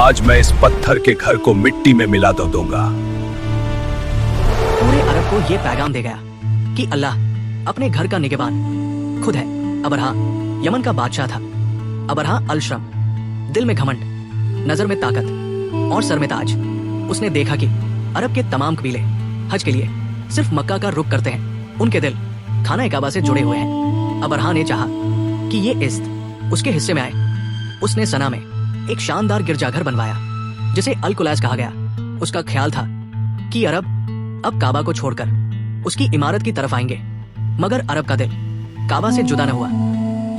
आज मैं इस पत्थर के घर को मिट्टी में मिला तो दूंगा। पूरे अरब को ये पैगाम दे गया कि अल्लाह अपने घर का निगहबान खुद है। अबरहा यमन का बादशाह था। अबरहा अल-श्रम, दिल में घमंड, नजर में ताकत और सर में ताज। उसने देखा कि अरब के तमाम कबीले हज के लिए सिर्फ मक्का का रुख करते हैं। उनके दिल खाना काबा से जुड़े हुए हैं। अबरहा ने चाहा कि ये इज्जत उसके हिस्से में आए। उसने सना में एक शानदार गिरजाघर बनवाया जिसे अल कुलैस कहा गया। उसका ख्याल था कि अरब अब काबा को छोड़कर उसकी इमारत की तरफ आएंगे, मगर अरब का दिल काबा से जुदा न हुआ।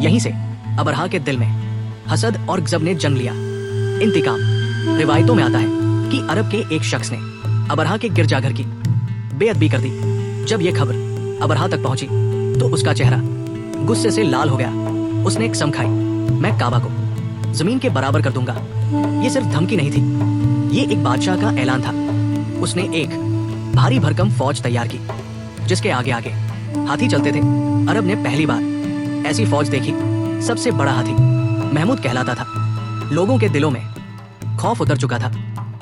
यहीं से अबरहा के दिल में हसद और गज़ब ने जन्म लिया। इंतकाम। रिवायतों में आता है कि अरब के एक शख्स ने अबरहा के गिरजाघर की बेअदबी कर दी। जब यह खबर अबरहा तक पहुंची तो उसका चेहरा गुस्से से लाल हो गया। उसने एक कसम खाई, मैं काबा को जमीन के बराबर कर दूंगा। ये सिर्फ धमकी नहीं थी, ये एक बादशाह का ऐलान था। उसने एक भारी भरकम फौज तैयार की जिसके आगे आगे हाथी चलते थे। अरब ने पहली बार ऐसी फौज देखी। सबसे बड़ा हाथी महमूद कहलाता था। लोगों के दिलों में खौफ उतर चुका था।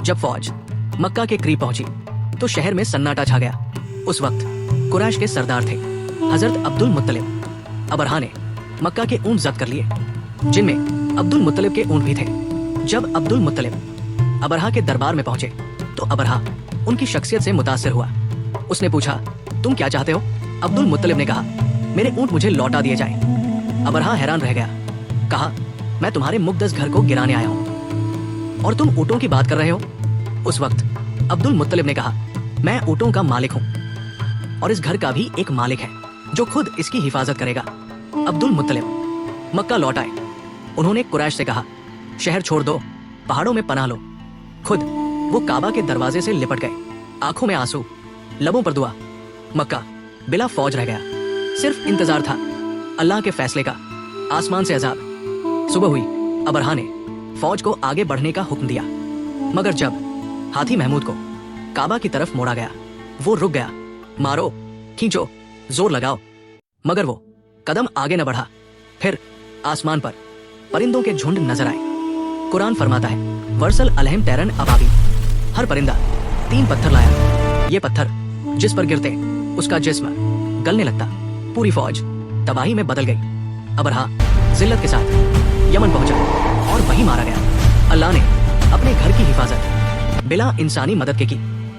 जब फौज मक्का के करीब पहुंची तो शहर में सन्नाटा छा गया। उस वक्त कुरैश के सरदार थे हजरत अब्दुल मुत्तलिब। अबरहा ने मक्का के ऊंट जब्त कर लिए जिनमें अब्दुल मुत्तलिब के ऊंट भी थे। जब अब्दुल मुत्तलिब अबरहा के दरबार में पहुंचे तो अबरहा उनकी शख्सियत से मुतासिर हुआ। उसने पूछा, तुम क्या चाहते हो? अब्दुल मुत्तलिब ने कहा, मेरे ऊंट मुझे लौटा दिए जाएं। अबरहा हैरान रह गया। कहा, मैं तुम्हारे मुक़द्दस घर को गिराने आया हूं और तुम ऊँटों की बात कर रहे हो। उस वक्त अब्दुल मुत्तलिब ने कहा, मैं ऊँटों का मालिक हूँ और इस घर का भी एक मालिक है जो खुद इसकी हिफाजत करेगा। अब्दुल मुत्तलिब मक्का लौट आए। उन्होंने कुरैश से कहा, शहर छोड़ दो, पहाड़ों में पनाह लो। खुद वो काबा के दरवाजे से लिपट गए, आंखों में आंसू, लबों पर दुआ। मक्का बिला फौज रह गया। सिर्फ इंतजार था अल्लाह के फैसले का। आसमान से अजाब। सुबह हुई। अबरहा ने फौज को आगे बढ़ने का हुक्म दिया, मगर जब हाथी महमूद को काबा की तरफ मोड़ा गया वो रुक गया। मारो, खींचो, जोर लगाओ, मगर वो कदम आगे न बढ़ा। फिर आसमान पर परिंदों के झुंड नजर आए। कुरान फरमाता है, वर्सल अलहम तैरन अबाबी। हर परिंदा 3 पत्थर लाया। ये पत्थर जिस पर गिरते उसका जिस्म गलने लगता। पूरी फौज तबाही में बदल गई। अबरहा जिल्लत के साथ यमन पहुंचा और वहीं मारा गया। अल्लाह ने अपने घर की हिफाजत बिला इंसानी मदद के की।